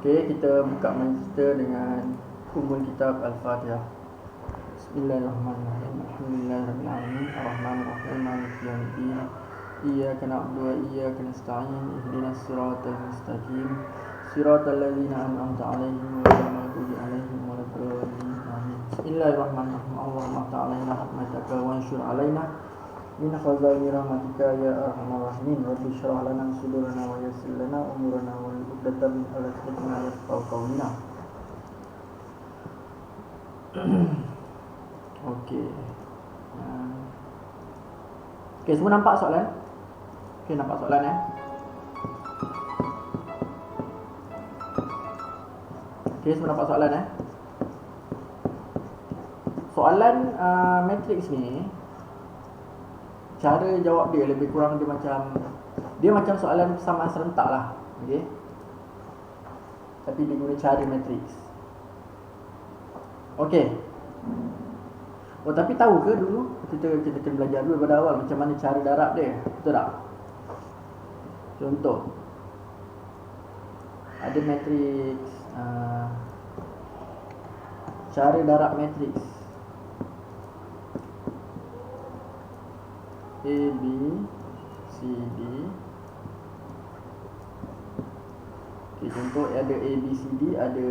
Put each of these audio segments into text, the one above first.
Okey, kita buka majlis kita dengan Ummul Kitab Al-Fatihah. Bismillahirrahmanirrahim. Alhamdulillahirabbil alamin, arrahmanirrahim, maliki yaumiddin. Iyyaka na'budu wa iyyaka nasta'in. Ihdinas siratal mustaqim. Siratal ladzina an'amta 'alaihim ghairil maghdubi 'alaihim waladdallin. Amin. Bismillahirrahmanirrahim. Allahumma ta'alaina rahmataka wa anshur 'alaina min khazaini rahmatika ya arhamar rahimin. Rabbi shrah lana sudurana wa yassir lana umurana wa uqdatam min lisani yafqahu qawlana. Okey. Okey, semua nampak soalan? Okey, nampak soalan Okey, semua nampak soalan Soalan matrix ni, cara jawab dia lebih kurang dia macam soalan persamaan serentak lah. Okey. Tapi dia guna cara matrix. Okey. Oh, tapi tahu ke dulu kita kena belajar dulu pada awal macam mana cara darab dia? Betul tak? Contoh, ada matrix, cara darab matrix A, B, C, D. Okay, contoh ada A, B, C, D, ada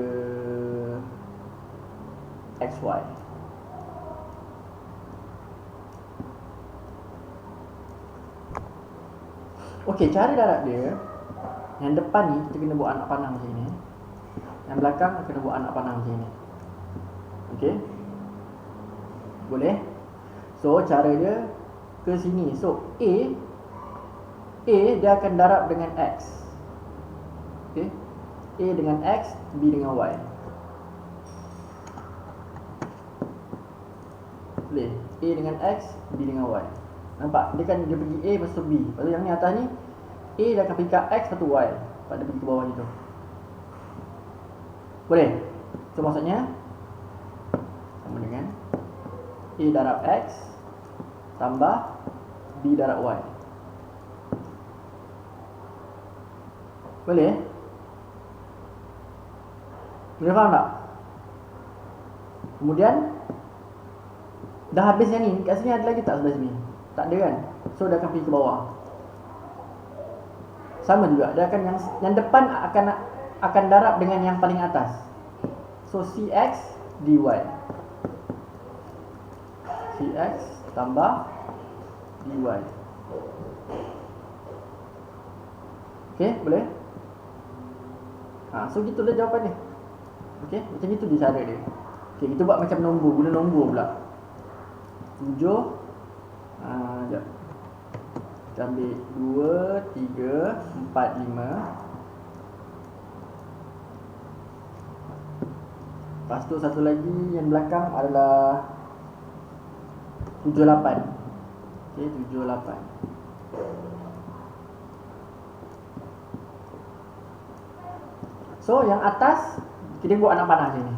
X, Y. Okey, cara darab dia, yang depan ni kita kena buat anak panah macam ni. Yang belakang kena buat anak panah macam ni. Okey? Boleh? So, cara dia ke sini. So, A dia akan darab dengan X. Okey? A dengan X, B dengan Y. Boleh? A dengan X, B dengan Y. Nampak? Dia pergi A lepas tu B. Lepas tu yang ni atas ni A dia akan pergi ke X lepas tu Y. Lepas dia pergi ke bawah gitu. Boleh? So maksudnya sama dengan A darab X tambah B darab Y. Boleh? Boleh faham tak? Kemudian dah habis yang ni. Kat sini ada lagi tak sebelah sini? Tak ada kan? So dia akan pergi ke bawah. Sama juga, dia akan yang depan akan darab dengan yang paling atas. So CX dy. CX tambah dy. Okey, boleh? So gitulah jawapan dia. Okey, macam itu dia cara dia. Okey, kita buat macam nombor, guna nombor pula. 7. Sekejap. Kita ambil 2, 3, 4, 5. Lepas tu satu lagi yang belakang adalah 7, 8. Okay, 7, 8. So yang atas kita buat anak panah macam ni.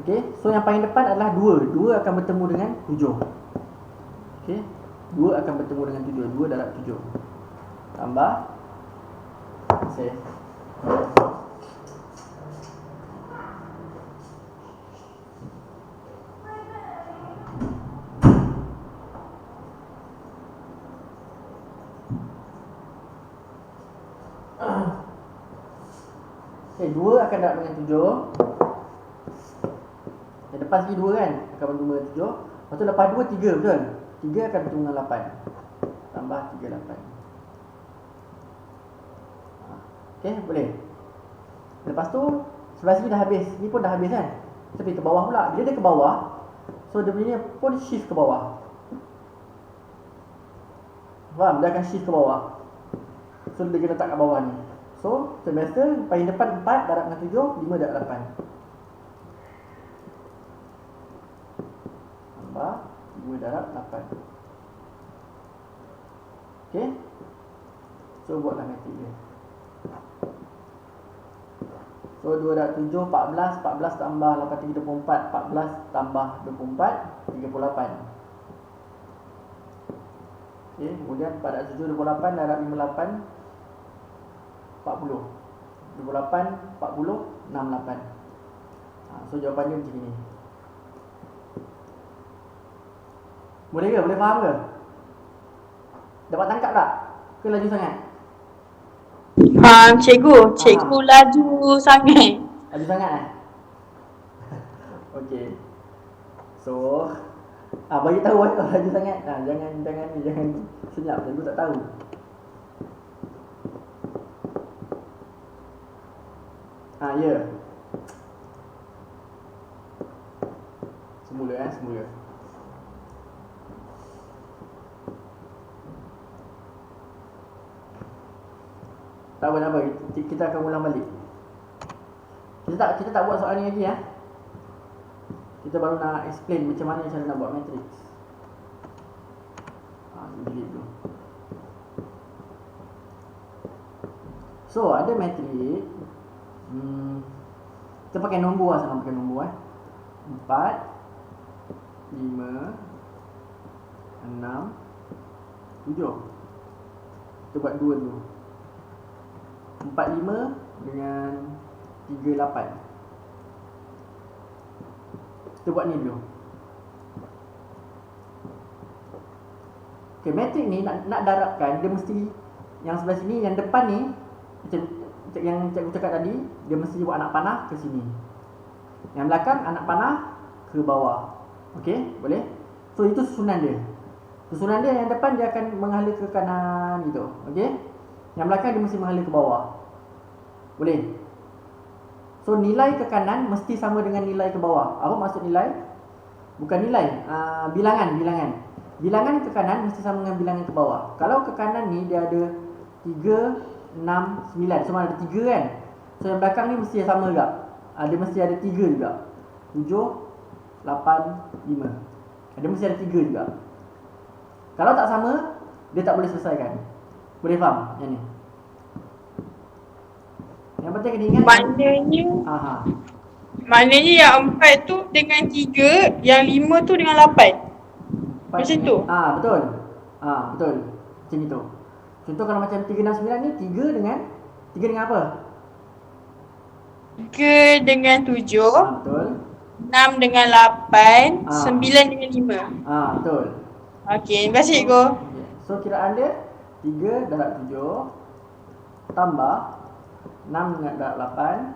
Okey, so yang paling depan adalah 2. 2 akan bertemu dengan 7. Okey, 2 akan bertemu dengan 7. 2 darab 7 tambah save. Okey, 2 akan darab dengan 7. Yang depan sikit 2 kan, akan bertemu dengan 7. Lepas tu lepas 2, 3, betul? 3 akan bertemu dengan 8. Tambah 3, 8. Okey, boleh. Lepas tu sebelah sini dah habis. Ni pun dah habis kan. Kita pergi ke bawah pula. Bila dia ke bawah, so dia punya pun shift ke bawah. Faham? Dia akan shift ke bawah. So dia kena letak kat bawah ni. So semester paling depan 4 darab dengan 7, 5 darab 8. 2 darab 8. Okey. So buatlah matrik dia. So 2 darab 7, 14. 14 tambah 8, 24. 14 tambah 24, 38. Okey, kemudian 4 darab 7, 28 darab 58, 40. 28, 40, 68. So jawapan dia macam ni. Boleh ke? Boleh faham ke? Dapat tangkap tak? Ke laju sangat? Cikgu laju sangat. Laju sangat Okey. So bagi tahu kalau laju sangat. Jangan senyap, cikgu tak tahu. Ya. Semula. Tak apa, kita akan ulang balik. Kita tak buat soalan ni lagi ya. Kita baru nak explain macam mana cara nak buat matrix. Delete dulu. So ada matrix. Kita pakai nombor lah, senang pakai nombor 4, 5, 6, 7. Kita buat 2 dulu. 4, 5 dengan 3, 8. Kita buat ni dulu. Okay, matrik ni nak darabkan, dia mesti yang sebelah sini, yang depan ni macam yang cikgu cakap tadi, dia mesti buat anak panah ke sini. Yang belakang anak panah ke bawah. Okey, boleh? So itu susunan dia. Susunan dia yang depan dia akan menghala ke kanan gitu. Okey? Yang belakang dia mesti menghala ke bawah. Boleh? So nilai ke kanan mesti sama dengan nilai ke bawah. Apa maksud nilai? Bukan nilai, bilangan. Bilangan ke kanan mesti sama dengan bilangan ke bawah. Kalau ke kanan ni dia ada 3, 6, 9. Semua ada 3 kan? So yang belakang ni mesti sama juga. Dia mesti ada 3 juga. 7, 8, 5. Dia mesti ada 3 juga. Kalau tak sama, dia tak boleh selesaikan. Boleh faham yang ni? Yang penting kena ingat. Maknanya yang 4 tu dengan 3, yang 5 tu dengan 8. Macam tu? Betul. Betul. Macam itu. Contoh kalau macam 3, 6, 9 ni 3 dengan apa? 3 dengan 7. Betul. 6 dengan 8, 9 dengan 5. Betul. Okey, terima kasih cikgu. So kiraan dia 3 darab 7 tambah 6 dengan darab 8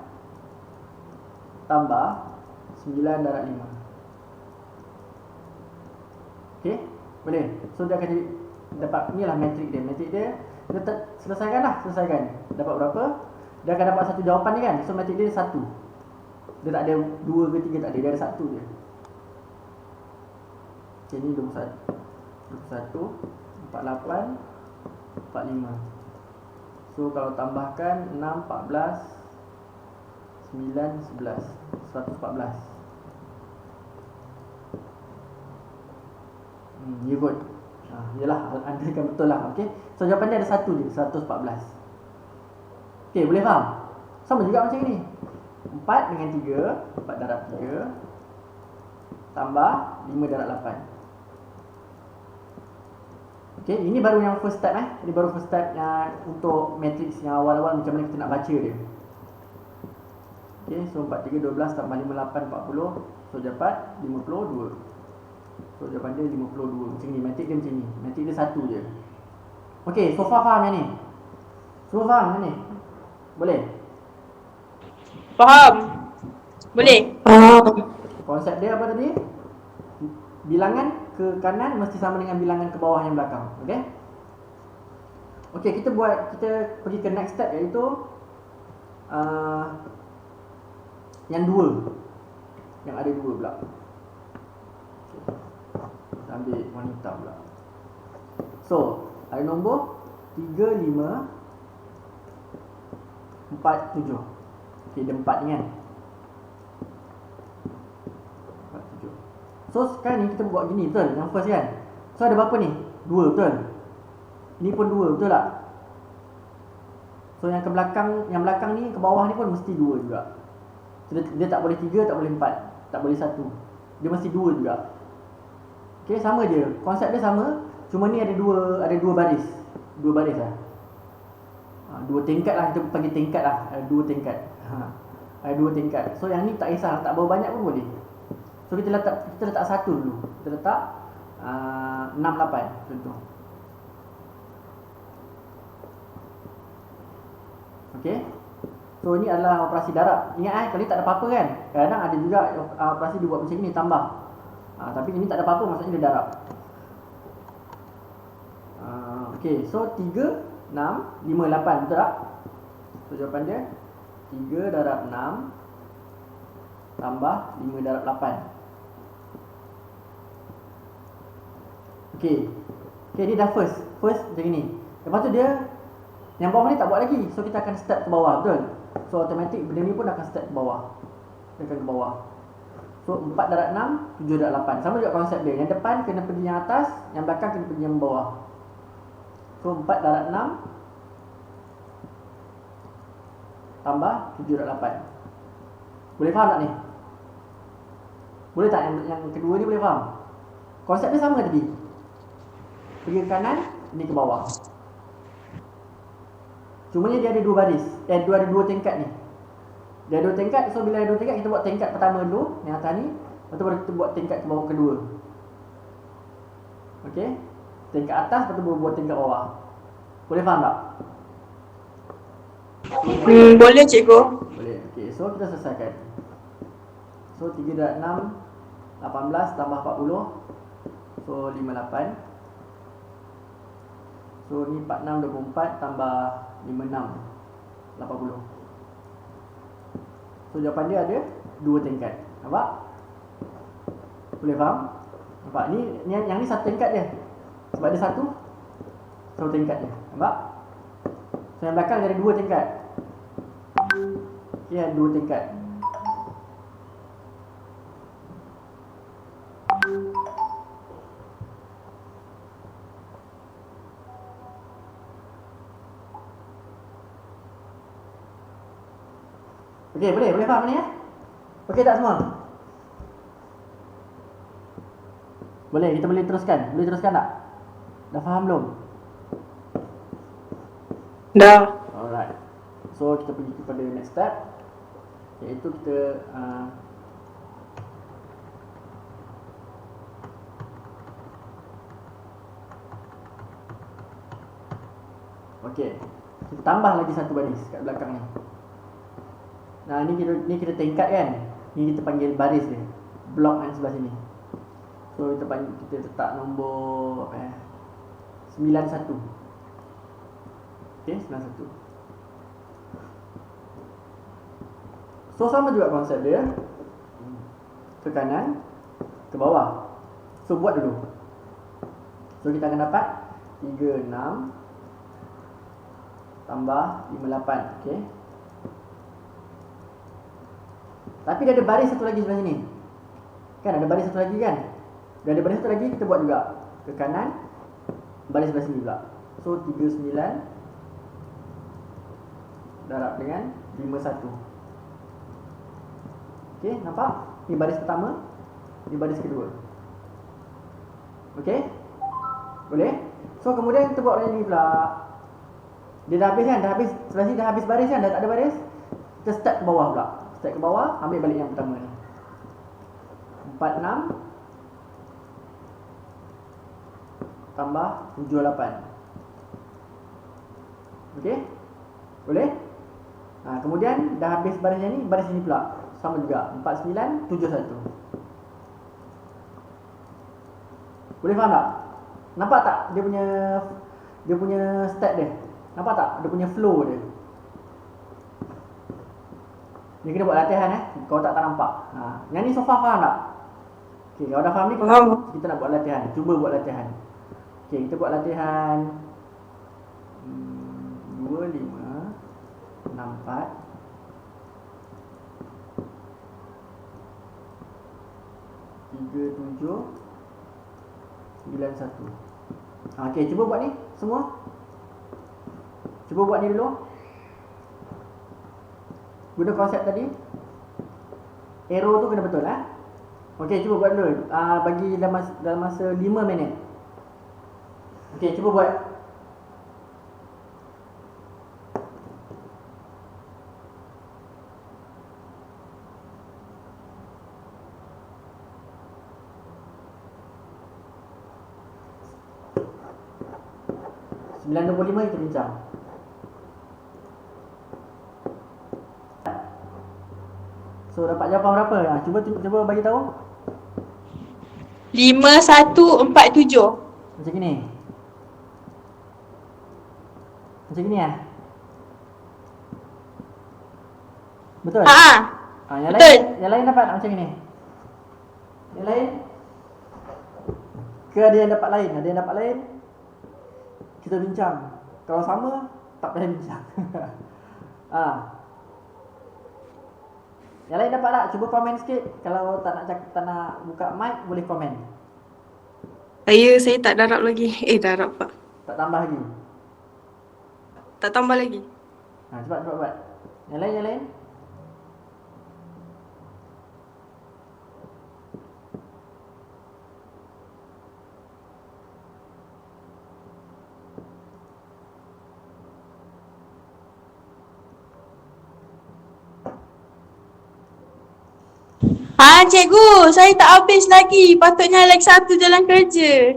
tambah 9 darab 5. Okey, boleh. So dia akan jadi dapat inilah matrik dia. Kita selesaikan. Dapat berapa? Dia akan dapat satu jawapan ni kan. So matrik dia 1. Dia tak ada 2 ke 3, tak ada. Dia ada 1 je. Okay, ni 21, 48, 45. So kalau tambahkan 6, 14, 9, 11, 114. Ya kot. Yelah, andaikan betul lah. Okay. So jawapan dia ada 1 je, 114. Okay, boleh faham? Sama juga macam ni. 4 dengan 3, 4 darab 3 tambah 5 darab 8. Okay, ini baru yang first step Ini baru first step untuk matrix yang awal-awal macam mana kita nak baca dia. Okay, so 4, 3, 12 tambah 5, 8, 40. So dapat 52. So jawapan dia 52. Macam ni, matrik dia macam ni. Matrik dia 1 je. Okay, so far faham yang ni? Semua faham yang ni? Boleh? Faham? Boleh? Konsep dia apa tadi? Bilangan ke kanan mesti sama dengan bilangan ke bawah yang belakang. Okay? Okay, kita pergi ke next step, iaitu yang 2. Yang ada 2 pula. Kita ambil warna hitam pula. So, ada nombor 3, 5, 4, 7. Okay, dia 4 ni kan. 4, 7. So sekarang ni kita buat gini, betul? Yang first kan. So ada berapa ni? 2, betul? Ni pun 2, betul tak? So yang ke belakang, yang belakang ni ke bawah ni pun mesti 2 juga. So dia tak boleh 3, tak boleh 4, tak boleh 1. Dia mesti 2 juga. Okay, sama je. Konsep dia sama. Cuma ni ada dua baris. 2 baris lah. Dua tingkat lah, kita panggil tingkat lah. Ada dua tingkat. Ada dua tingkat. So yang ni tak kisah, tak berapa banyak pun boleh. So kita letak satu dulu. Kita letak 6, 8 contoh. Okey. So ini adalah operasi darab. Ingat kalau ni tak ada apa-apa kan. Kadang-kadang ada juga operasi dibuat macam ni tambah. Tapi ini tak ada apa-apa, maksudnya dia darab. Okey, so 3, 6, 5, 8, betul tak? So jawapan dia 3 darab 6 tambah 5 darab 8. Okey. Okey, ni dah first macam ni. Lepas tu dia yang bawah ni tak buat lagi. So kita akan step ke bawah, betul? So automatic benda ni pun akan step ke bawah. Dia akan ke bawah. So 4 darab 6, 7 darab 8. Sama juga konsep dia. Yang depan kena pergi yang atas, yang belakang kena pergi yang bawah. So 4 darab 6 tambah 7 darab 8. Boleh faham tak ni? Boleh tak yang kedua ni boleh faham? Konsep dia sama tadi. Pergi ke kanan, ni ke bawah. Cumanya dia ada dua baris. Dia ada dua tingkat ni. Dia ada dua tingkat. So bila ada dua tingkat, kita buat tingkat pertama dulu, yang atas ni. Lepas tu baru kita buat tingkat ke bawah kedua. Okey. Tingkat atas, lepas tu baru buat tingkat bawah. Boleh faham tak? Boleh cikgu. Boleh. Okey, so kita selesaikan. So 3 darab 6 18 tambah 40. So 58. So ni 46 24 tambah 56 80. So jawapan dia ada dua tingkat. Nampak? Boleh faham? Nampak? Ni yang ni satu tingkat dia. Sebab ada satu tingkat dia. Nampak? So yang belakang dia ada dua tingkat. Okey, ada dua tingkat. Okey, boleh faham ni ya? Okey tak semua? Boleh, kita boleh teruskan. Boleh teruskan tak? Dah faham belum? Dah. Alright. So kita pergi kepada next step, iaitu kita okey, kita tambah lagi satu baris kat belakang ni. Nah, ni kita tingkat kan. Ni kita panggil baris dia. Blok yang sebelah sini. So kita letak nombor 91. Okey, 91. So sama juga konsep dia. Ke kanan, ke bawah. So buat dulu. So kita akan dapat 36 tambah 58. Okey. Tapi dia ada baris satu lagi sebelah sini. Kan ada baris satu lagi kan? Dia ada baris satu lagi, kita buat juga. Ke kanan, baris sebelah sini pula. So 39 darab dengan 51. Okey, nampak? Ni baris pertama, ni baris kedua. Okey? Boleh? So kemudian kita buat lagi ni pula. Dia dah habis kan? Dah habis, sebelah sini dah habis baris kan? Dah tak ada baris. Kita start ke bawah pula. Start ke bawah, ambil balik yang pertama ni. 46 tambah 78. Okey? Boleh? Kemudian dah habis baris yang ni, baris ni pula. Sama juga, 49 71. Boleh faham tak? Nampak tak dia punya step dia? Nampak tak dia punya flow dia? Ni kena buat latihan Kalau tak nampak. Yang ni so far faham tak? Okey, kalau dah faham ni, kita nak buat latihan. Cuba buat latihan. Okey, kita buat latihan 2 5 6 4 3 7 9 1. Okey, cuba buat ni semua. Cuba buat ni dulu. Guna konsep tadi. Arrow tu kena betul Okey, cuba buat dulu. Bagi dalam masa 5 minit. Okey, cuba buat. 9.25 kita bincang. So dapat jawapan berapa? Cuba bagi tahu. 5147. Macam gini. Macam gini ya? Betul? Yang betul. Yang lain dapat macam gini. Yang lain? Ke ada yang dapat lain? Ada yang dapat lain? Kita bincang. Kalau sama, tak payah bincang. Yang lain dapat tak? Cuba komen sikit. Kalau tak nak buka mic, boleh komen. Saya tak darab lagi. Darab Pak. Tak tambah lagi. Tak tambah lagi. Cepat buat. Yang lain. Cikgu, saya tak habis lagi. Patutnya lagi 1 jalan kerja.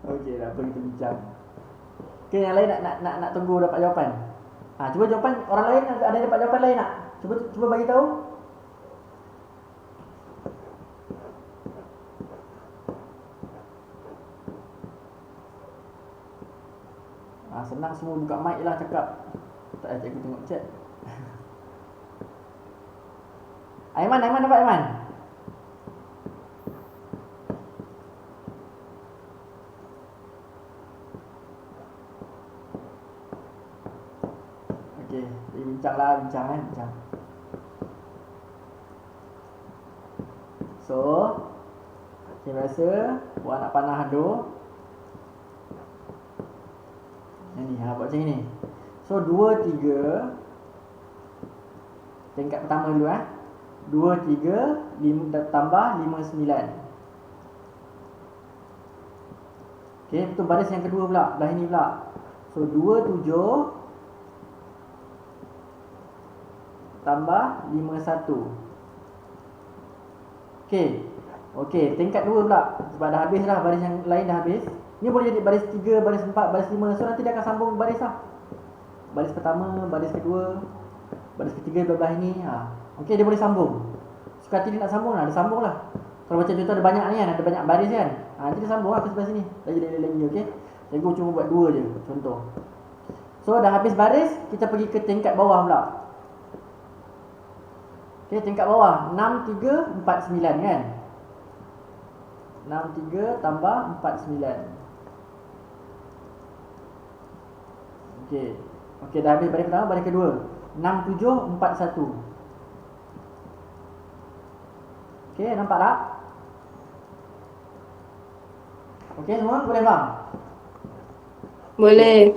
Okey, dah apa kita bincang. Okey, yang lain nak tunggu dapat jawapan. Cuba jawapan orang lain, ada yang dapat jawapan lain tak? Cuba bagi tahu. Senang semua buka mic je lah cakap. Tak payah cikgu tengok chat. Aiman dapat Aiman? Okey, bincang. So, macam biasa, buat anak panah haduh. Yang ni, buat macam ni. So, 2, 3. Tingkat pertama dulu 2, 3, 5, tambah 5, 9. Okey, betul baris yang kedua pula, belah ini pula. So, 2, 7 tambah 5, 1. Okey, tingkat 2 pula. Sebab dah habis lah, baris yang lain dah habis. Ni boleh jadi baris 3, baris 4, baris 5. So, nanti dia akan sambung baris lah. Baris pertama, baris kedua, baris ketiga belah ini. Okey, dia boleh sambung. Suka hati dia nak sambung lah, dia sambung lah. Kalau macam contoh ada banyak ni kan, ada banyak baris kan. Nanti dia sambung lah ke sebelah sini. Lagi, okey. Cikgu cuma buat 2 je, contoh. So, dah habis baris, kita pergi ke tingkat bawah pula. Okey, tingkat bawah 6, 3, 4, 9 kan. 6, 3 tambah 4, 9. Okey, dah habis baris pertama, baris kedua 6, 7, 4, 1. Okey, nampak tak? Okey, semua boleh faham? Boleh.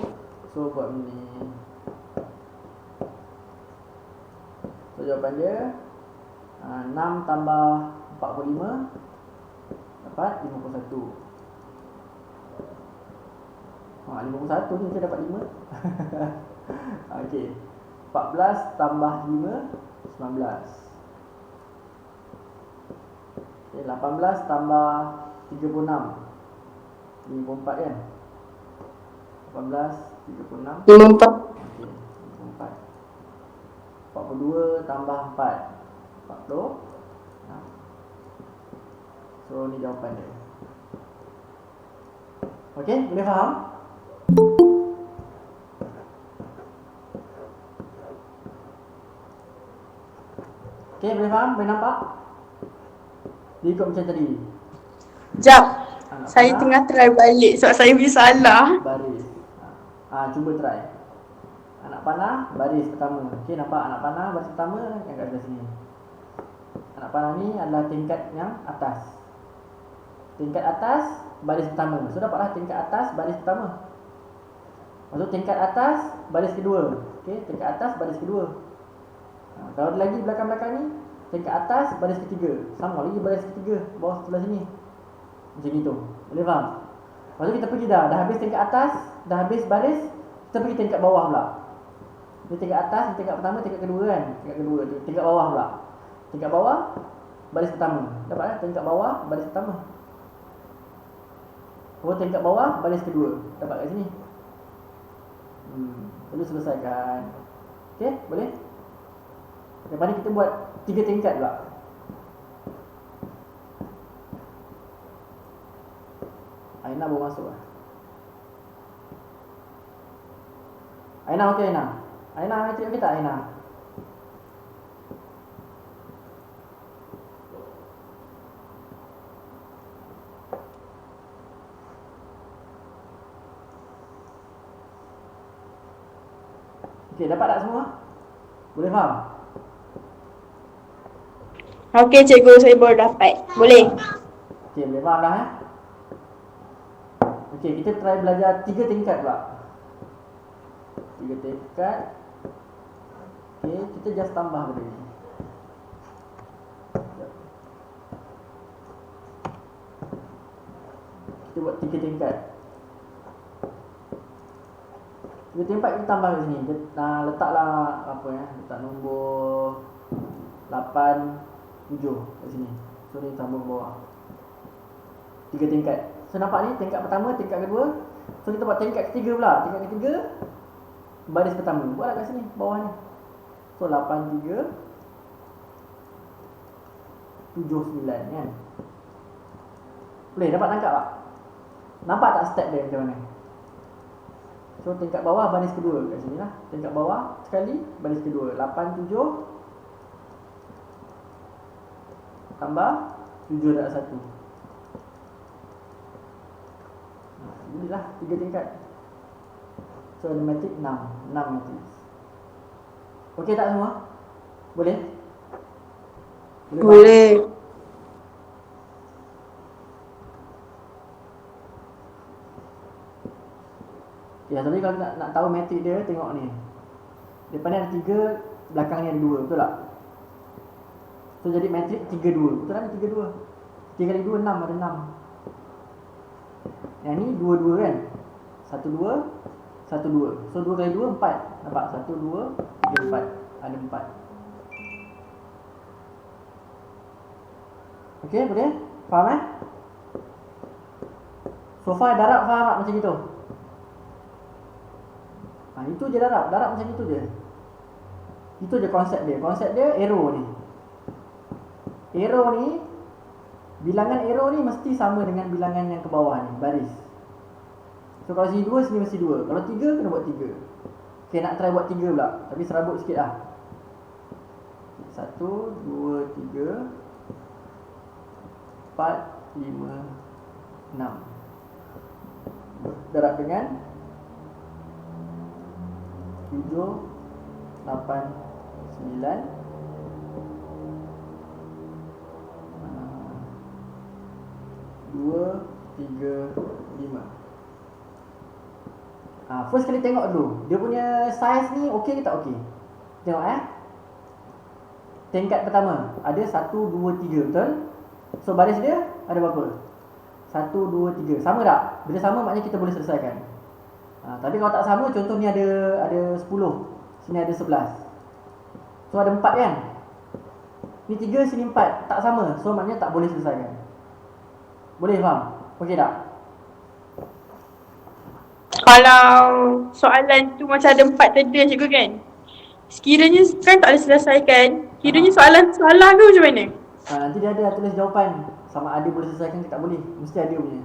So, buat ni. So, jawapan dia 6 tambah 45 dapat 51. 51 ni saya dapat 5. Okey. 14 tambah 5 19. Okey, 18 tambah 36 54 kan? 18 36 54. Okey, 54. 42 tambah 4 40. So ni jawapan dia. Okey, boleh faham? Okey, boleh faham? Boleh nampak? Dia ikut macam tadi. Jap. Saya tengah try balik sebab saya punya salah. Baris. Cuba try. Anak panah baris pertama. Okey, nampak anak panah baris pertama yang kat sebelah sini. Anak panah ni adalah tingkat yang atas. Tingkat atas baris pertama. So dapatlah tingkat atas baris pertama. Maksud tingkat atas baris kedua. Okey, tingkat atas baris kedua. Kalau ada lagi belakang-belakang ni, tingkat atas baris ketiga. Sama lagi baris ketiga bawah sebelah sini. Macam itu. Boleh faham? Lepas tu kita pergi dah habis tingkat atas, dah habis baris, kita pergi tingkat bawah pula. Ni tingkat atas, tingkat pertama, tingkat kedua kan? Tingkat bawah pula. Tingkat bawah baris pertama. Dapat tingkat bawah baris pertama. So tingkat bawah baris kedua. Dapat kat sini. Perlu selesaikan. Okey, boleh? Lepas ni kita buat 3 tingkat pula. Aina baru masuk lah. Aina okey Aina. Aina matrik okey tak Aina? Okey, dapat tak semua? Boleh faham? Okey cikgu, saya baru dapat. Boleh. Okey, boleh faham dah Okey, kita try belajar 3 tingkat pula. 3 tingkat. Okey, kita just tambah benda ni. Kita buat 3 tingkat. 3 tingkat kita tambah kat sini. Letaklah apa ya? Letak nombor 8, 7 kat sini. So ni tambah ke bawah. 3 tingkat. So nampak ni tingkat pertama, tingkat kedua. So kita buat tingkat ketiga pula. Tingkat ketiga baris pertama. Buatlah kat sini bawah ni. So 8, 3 7, 9 kan. Boleh dapat tangkap tak? Nampak tak step dia macam mana? So tingkat bawah baris kedua kat sini lah. Tingkat bawah sekali baris kedua. 8, 7 tambah 7 darab 1. Inilah 3 tingkat. So ada matrik 6 matrik. Okey tak semua? Boleh? Boleh. Ya, tapi kalau nak tahu matrik dia, tengok ni. Depan ni ada 3, belakang ni ada 2, betul tak? So jadi matrik 3, 2. Betul tak ni 3, 2? 3 kali 2, 6, ada 6. Yang ni 2, 2 kan? 1, 2, 1, 2. So 2 kali 2, 4. Nampak? 1, 2, 3, 4. Ada 4. Okey, boleh? Faham So far darab faham tak macam itu? Itu je darab macam itu je. Itu je konsep dia. Konsep dia arrow ni. Arrow ni, bilangan arrow ni mesti sama dengan bilangan yang ke bawah ni, baris. So kalau sini 2, sini mesti 2. Kalau 3, kena buat 3. Okay, nak try buat 3 pula. Tapi serabut sikit lah. 1, 2, 3 4, 5, 6. Darab dengan 7, 8, 9 2, 3, 5. First kali tengok dulu dia punya size ni okey ke tak okey. Tengok tingkat pertama ada 1, 2, 3, betul? So baris dia ada berapa? 1, 2, 3. Sama tak? Bila sama maknanya kita boleh selesaikan. Tapi kalau tak sama, contoh ni ada 10, sini ada 11. So ada 4 kan? Ni 3, sini 4. Tak sama. So maknanya tak boleh selesaikan. Boleh faham? Okey tak? Kalau soalan tu macam ada 4 tanda cikgu kan, sekiranya kan tak boleh selesaikan, kiranya soalan salah ke macam mana? Nanti dia ada tulis jawapan. Sama ada boleh selesaikan ke tak boleh. Mesti ada punya.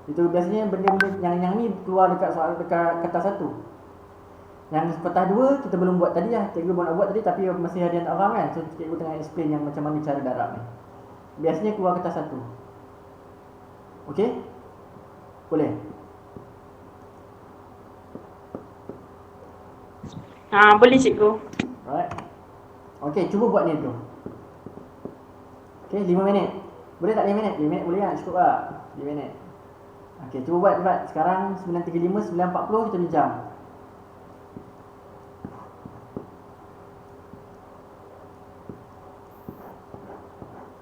Itu biasanya benda-benda yang ni keluar dekat soal dekat kertas 1. Yang kertas 2 kita belum buat tadi lah. Cikgu baru nak buat tadi tapi masih ada yang tak faham kan. So cikgu tengah explain yang macam mana cara darab ni. Biasanya keluar kertas 1. Okey? Boleh? Boleh cikgu. Alright. Okey, cuba buat ni tu. Okey, 5 minit. Boleh tak 5 minit? 5 minit boleh kan? Cukup tak? 5 minit. Okey, cuba buat cepat. Sekarang 9.35, 9.40 kita bincang.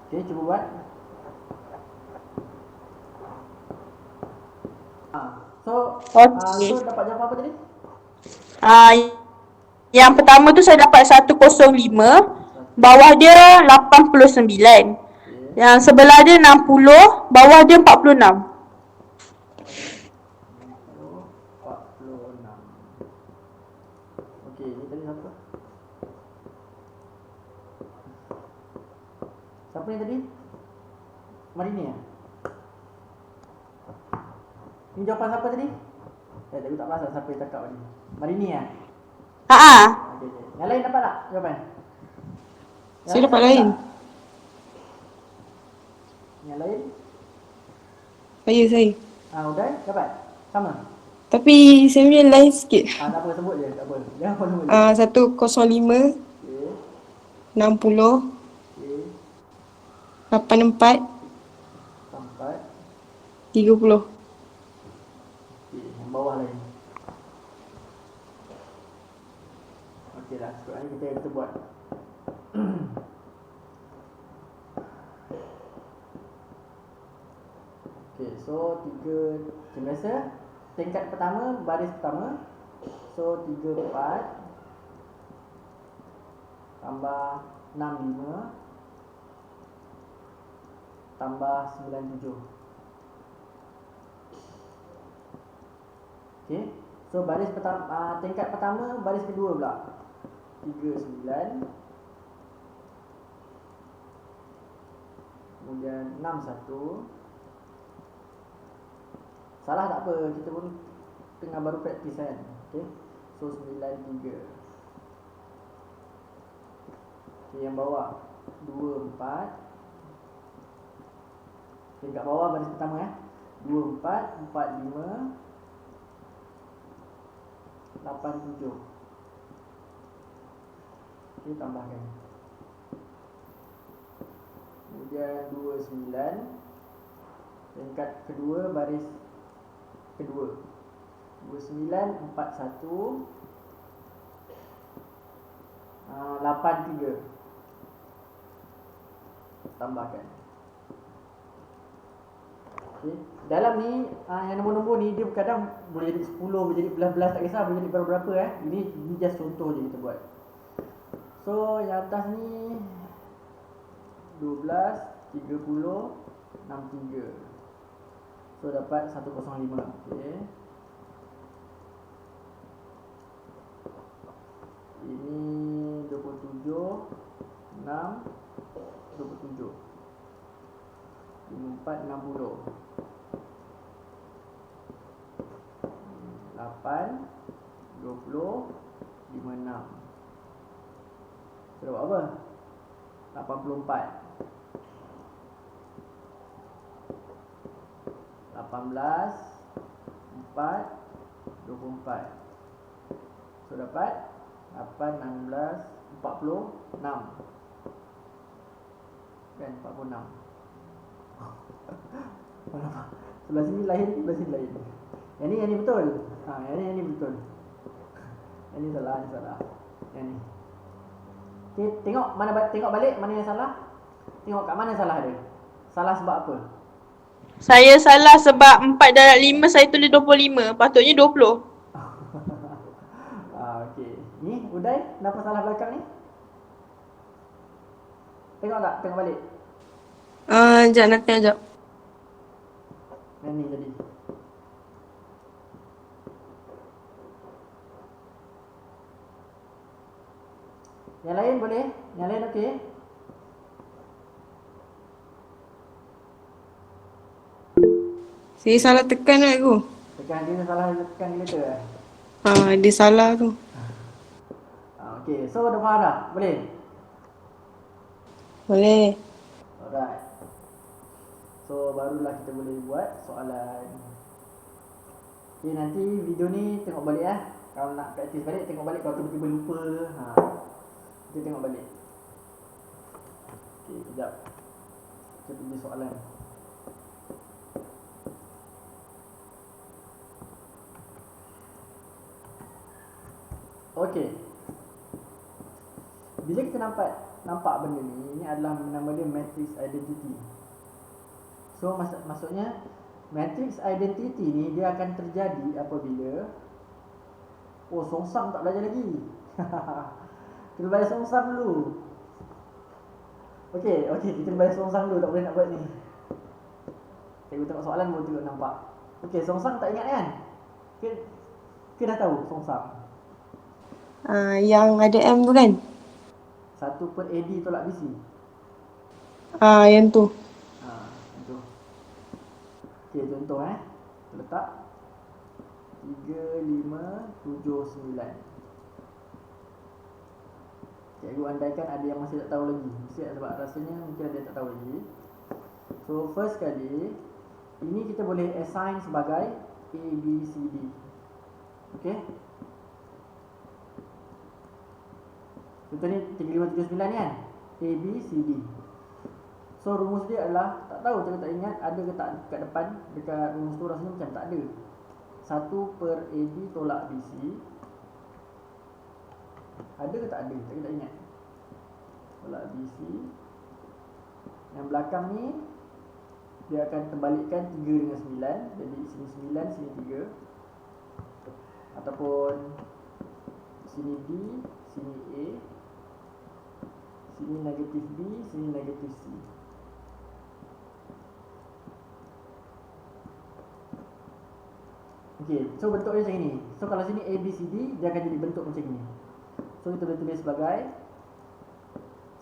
Okey, cuba buat. So dapat jawab apa tadi? Yang pertama tu saya dapat 105, bawah dia 89. Yang sebelah dia 60, bawah dia 46. 46. Okey, ni tadi siapa? Siapa ni tadi? Marini ya? Ni jawapan siapa tadi? Tapi tak perasan siapa yang cakap tadi. Marini ya? Haa. Okey, okey. Yang lain dapat tak jawapan? Saya dapat lain. tak? Yang lain? Saya. Udah dapat? Sama? Tapi saya punya lain sikit. Tak apa, sebut je, tak apa. Jangan apa sebut je. 105, Okey, 60, okey. 84, Sampai 30. okey, yang bawah lain. Okey lah, sekarang ni kita buat. Okey, so 3 macam biasa. Tingkat pertama, baris pertama. So 34 tambah 65 tambah 97. Okey, so baris pertama, tingkat pertama, baris kedua pula 39, kemudian 61. Salah tak apa, kita pun tengah baru praktis kan. Okey, so 93. Okey, yang bawah 24. Tingkat bawah baris pertama 24, 45, 87. Okey, tambahkan. Kemudian 29. Tingkat kedua, baris kedua 29, 41, 83. Tambahkan. Okay. Dalam ni yang nombor-nombor ni dia kadang boleh jadi 10, boleh jadi belas-belas, tak kisah boleh jadi berapa Ini just contoh je kita buat. So yang atas ni 12, 30, 63. So dapat 105. Okey. Ini 27, 6, 27. 54, 60. 8, 20, 56. Sudah buat apa? 84. 18, 4, 24. So dapat 8, 16, 46. Kan 46. Sebelah sini lain, sebelah sini lain. Yang ni betul. Yang ni betul. Yang ni salah. Yang ni. Okay, tengok balik mana yang salah. Tengok kat mana salah dia. Salah sebab apa? Saya salah sebab 4 darab 5 saya tulis 25. Patutnya 20. Okey. Ni Uday, kenapa salah belakang ni? Tengok tak? Tengok balik. Sekejap nanti sekejap. Yang ni tadi. Yang lain boleh? Yang lain okey? Saya salah tekan lah tu. Dia salah tekan glitter Dia salah tu. Okey, so dah faham dah? Boleh? Boleh. Alright. So barulah kita boleh buat soalan. Okay, nanti video ni tengok balik Kalau nak praktis balik, tengok balik. Kalau tiba-tiba lupa, kita tengok balik. Okay, sekejap. Kita pergi soalan. Okay. Bila kita nampak benda ni, ini adalah nama dia matrix identity. So maksudnya matrix identity ni dia akan terjadi apabila songsang tak belajar lagi. Kita belajar songsang dulu. Okey, kita belajar songsang dulu, tak boleh nak buat ni. Cikgu tengok soalan baru tengok nampak. Okey, songsang tak ingat kan? Ke dah tahu songsam? Yang ada M tu kan? 1 per AD tolak BC. Yang tu. Itu. Okey, contoh letak 3, 5, 7, 9. Cikgu andaikan ada yang masih tak tahu lagi. Mesti sebab rasanya mungkin ada yang tak tahu lagi. So first kali, ini kita boleh assign sebagai A, B, C, D. Okay. Contoh ni 3, 5, 7, 9 kan? A, B, C, D. So rumus dia adalah, tak tahu cikgu tak ingat ada ke tak dekat depan. Dekat rumus tu rasanya macam tak ada. 1 per AB tolak BC. Ada ke tak ada? Cikgu tak ingat. Tolak BC. Yang belakang ni dia akan terbalikkan 3 dengan 9. Jadi sini 9, sini 3. Ataupun sini B, sini A, sini negatif B, sini negatif C. Okey, so bentuknya macam ni. So kalau sini A, B, C, D, dia akan jadi bentuk macam ni. So kita boleh tulis sebagai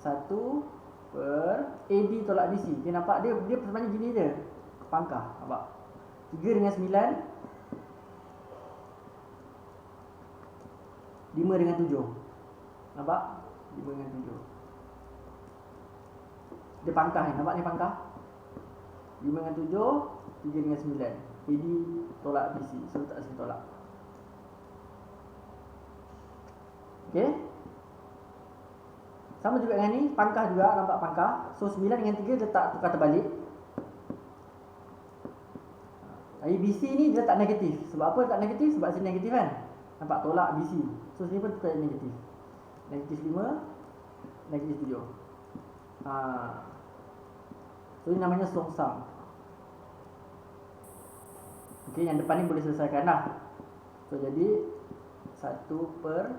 1 per AB tolak BC. Dia nampak dia sebenarnya gini je. Pangkah, nampak? 3 dengan 9, 5 dengan 7. Nampak? 5 dengan 7. Dia pangkah ni, nampak ni pangkah? 5 dengan 7, 3 dengan 9. AB tolak BC. So letak sini tolak. Okey? Sama juga dengan ni, pangkah juga, nampak pangkah. So 9 dengan 3 letak tukar terbalik. BC ni dia letak negatif. Sebab apa letak negatif? Sebab sini negatif kan? Nampak tolak BC. So sini pun tukar negatif. Negatif 5, negatif 7. So ini namanya songsam. Okey, yang depan ni boleh selesaikan lah. So jadi 1 per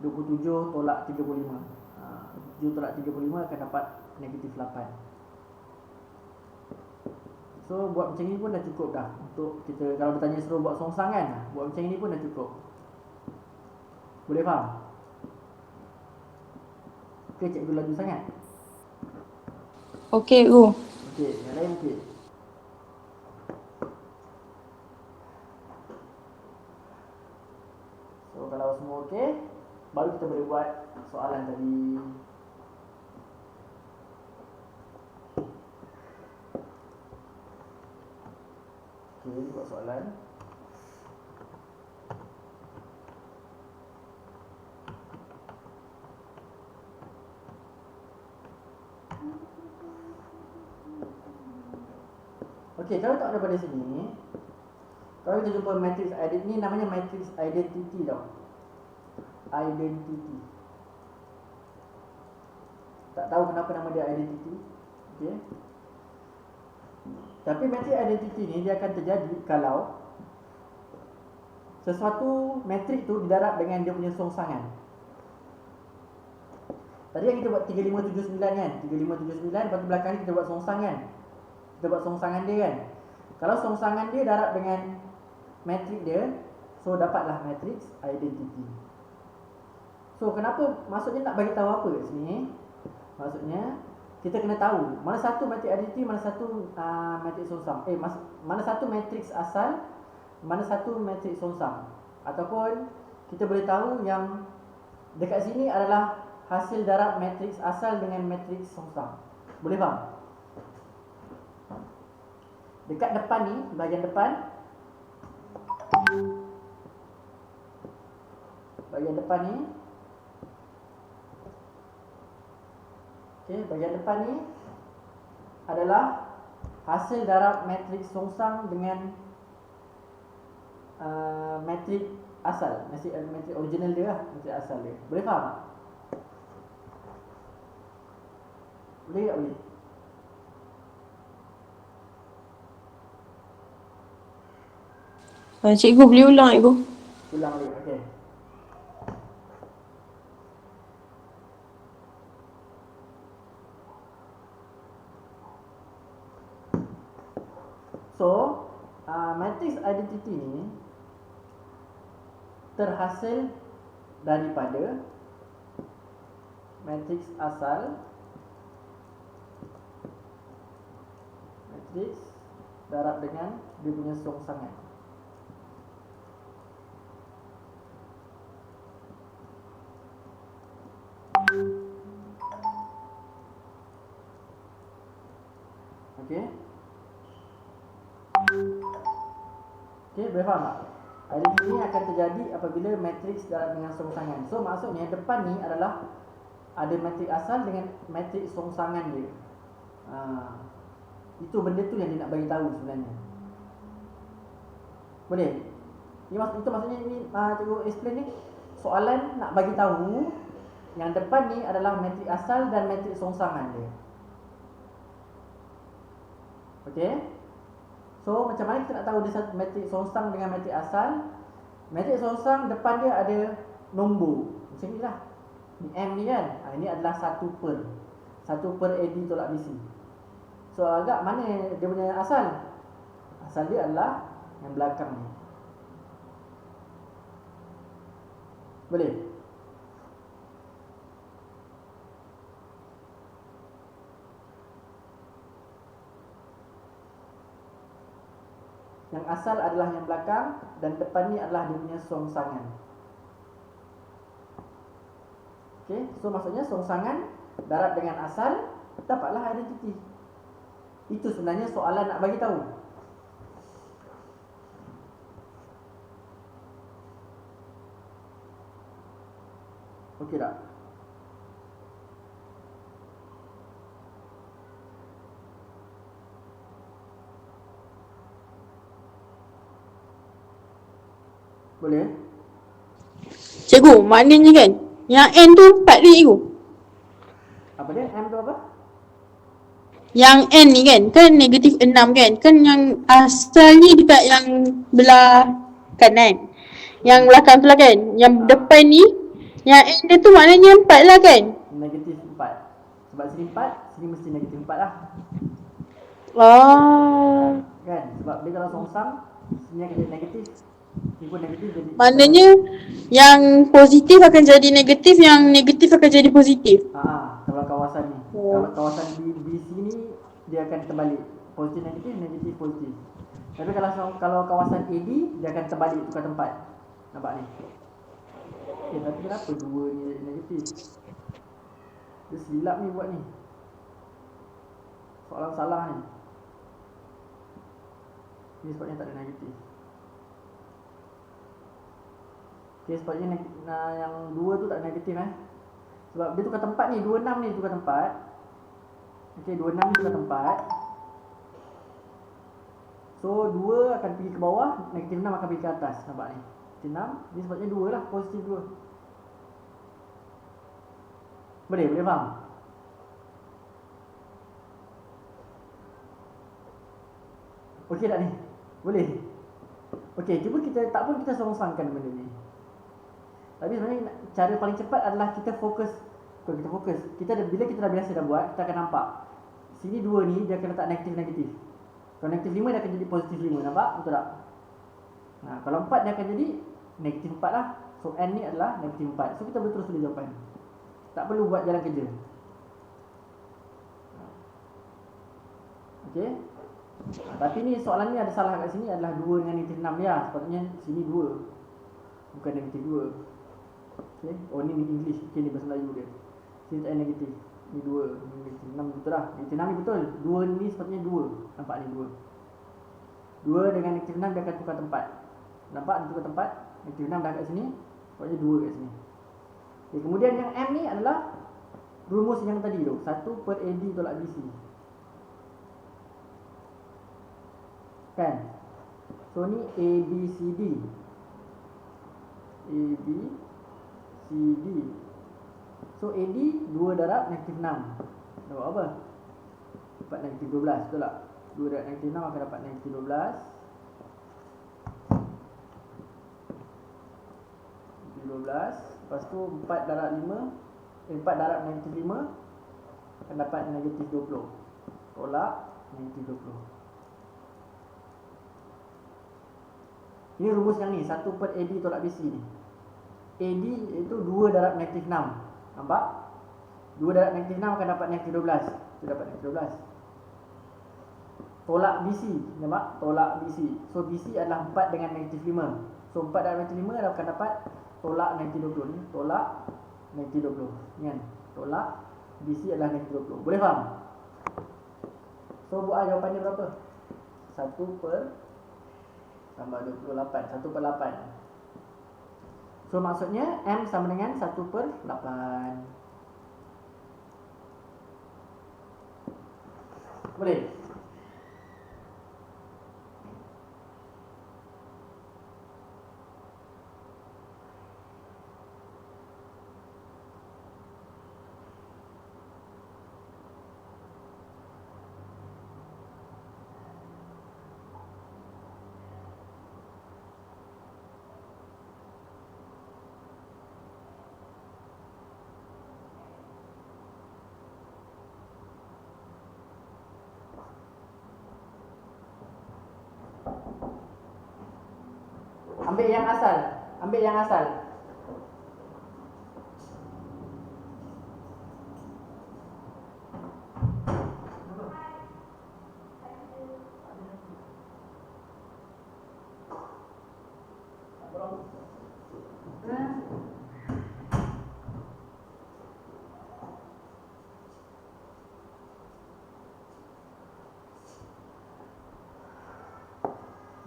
27 tolak 35. 7 tolak 35 akan dapat negatif 8. So buat macam ni pun dah cukup dah. Untuk kita kalau bertanya suruh buat songsam kan, buat macam ni pun dah cukup. Boleh faham? Okey, cikgu laju sangat. Okey, Cikgu. Okey, yang lain okey. So kalau semua okey, baru kita boleh buat soalan tadi. Okey, buat soalan. Okey, kalau tak daripada sini, kalau kita jumpa matrix identity, ni namanya matrix identity tau. Identity. Tak tahu kenapa nama dia identity. Okey. Tapi matrix identity ni dia akan terjadi kalau sesuatu matrix tu didarab dengan dia punya songsangan. Tadi yang kita buat 3579 kan? 3579, lepas tu belakang ni kita buat songsang kan? Kita buat songsangan dia kan? Kalau songsangan dia darab dengan matrix dia, so dapatlah matrix identity. So kenapa, maksudnya nak bagi tahu apa kat sini? Maksudnya kita kena tahu mana satu matrix identity, mana satu matrix songsam. Mana satu matrix asal, mana satu matrix songsam. Ataupun kita boleh tahu yang dekat sini adalah hasil darab matrix asal dengan matrix songsam. Boleh faham? Dekat depan ni, bahagian depan, ni, okey, bahagian depan ni adalah hasil darab matrix songsam dengan matrix asal, matrix original dia lah, matrix asal dia. Boleh faham tak? Boleh tak boleh? Cikgu boleh ulang, Cikgu? Ulang balik, okey. So, matrix identity ni terhasil daripada matriks asal matriks darab dengan dia punya songsangan. Okey. Okey, boleh faham tak? Identiti ini akan terjadi apabila matriks darab dengan songsangan. So maksudnya depan ni adalah ada matriks asal dengan matriks songsangan dia. Itu benda tu yang dia nak bagi tahu sebenarnya. Boleh? Itu maksudnya ni cikgu explain ni soalan nak bagi tahu yang depan ni adalah matriks asal dan matriks songsangan dia. Okey? So macam mana kita nak tahu dia satu matriks songsang dengan matriks asal? Matriks songsang depan dia ada nombor. Macam ni lah. Ni M ni kan. Ini adalah 1 per AD tolak BC. So agak mana dia punya asal? Asal dia adalah yang belakang ni. Boleh? Yang asal adalah yang belakang dan depan ni adalah dia punya songsangan. Okey, so maksudnya songsangan darab dengan asal dapatlah identiti. Itu sebenarnya soalan nak bagi tahu. Okey tak? Boleh? Cikgu, maknanya kan yang N tu 4 dia cikgu. Apa dia? M tu apa? Yang N ni kan negatif 6 kan. Kan yang asalnya dekat yang belah kanan. Yang belakang tu lah kan. Yang depan ni, yang N dia tu maknanya 4 lah kan. Negatif 4. Sebab sini 4, sini mesti negatif 4 lah. Kan? Sebab dia kalau songsang, sini akan jadi negatif. Ini pun negatif jadi. Maknanya yang positif akan jadi negatif, yang negatif akan jadi positif. Kalau kawasan ni. Kalau kawasan BC ni dia akan terbalik. Positif negatif, negatif positif. Tapi kalau kawasan AD dia akan terbalik, tukar tempat. Nampak ni? Tapi kenapa dua ni negatif? Dia silap ni buat ni. Soalan salah ni. Ni sebabnya tak ada negatif. Okay, sebabnya yang 2 tu tak negatif sebab dia tukar tempat ni, 26 ni tukar tempat. Okay, 26 ni tukar tempat. So 2 akan pergi ke bawah, negatif 6 akan pergi ke atas. Nampak ni? Negatif 6, ni sebabnya 2 lah, positif 2. Boleh faham? Okey tak ni? Boleh? Okey, cuba kita tak pun kita songsangkan benda ni. Tapi sebenarnya cara paling cepat adalah kita fokus. Bila kita dah biasa dah buat, kita akan nampak sini 2 ni dia akan letak negatif-negatif. Kalau negatif 5 dia akan jadi positif 5. Nampak? Betul tak? Kalau 4 dia akan jadi negatif 4 lah. So N ni adalah negatif 4. So kita boleh terus tulis jawapan. Tak perlu buat jalan kerja. Okey. Tapi ni soalan ni ada salah kat sini, adalah 2 dengan negatif 6 dia. Sepatutnya sini 2, bukan negatif 2. Okay. Oh ni English. Okay, ni bahasa Melayu dia. Sini tak ada negatif. Ni 2, ni negatif 6 betul lah. Negatif 6 ni betul. 2 ni sepatutnya 2. Nampak ni 2. 2 dengan negatif 6 dia akan tukar tempat. Nampak dia tukar tempat. Negatif 6 dah kat sini, sepatutnya 2 kat sini. Okay, kemudian yang M ni adalah rumus yang tadi tu, 1 per AD tolak BC. Kan? So ni ABCD. So AD 2 darab negatif 6. Dapat apa? Dapat negatif 12, betul tak? 2 darab negatif 6 akan dapat negatif 12. Negatif 12. Lepas tu 4 darab 5, 4 darab negatif 5 akan dapat negatif 20. Tolak negatif 20. Ini rumus yang ni, 1 per AD tolak BC ni. AD itu 2 darab negatif 6. Nampak? 2 darab negatif 6 akan dapat negatif 12. Itu dapat negatif 12. Tolak BC, nampak? Tolak BC. So BC adalah 4 dengan negatif 5. So 4 darab negatif 5 akan dapat tolak negatif 20 ni. Tolak negatif 20 ni kan. Tolak BC adalah negatif 20. Boleh faham? So buat jawapannya berapa? 1 per tambah 28. 1 per 8. So maksudnya M sama dengan 1 per 8. Boleh? Ambil yang asal. Ambil yang asal.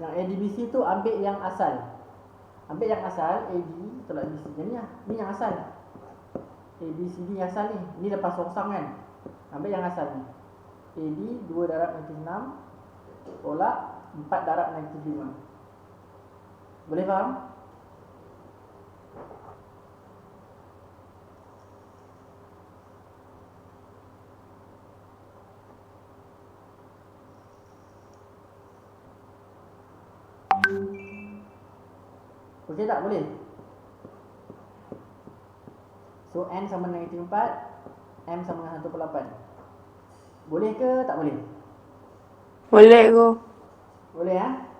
Yang ADBC tu ambil yang asal. Ambil yang asal AD tolak BC. Ni lah. Ni yang asal. ABCD yang asal ni. Ni lepas songsang kan. Ambil yang asal ni. AD 2 darab negatif 6 tolak 4 darab negatif 5. Boleh faham? Okey tak? Boleh? So N sama negatif 4, M sama dengan 1 per 8. Boleh ke tak boleh? Boleh go. Boleh ya?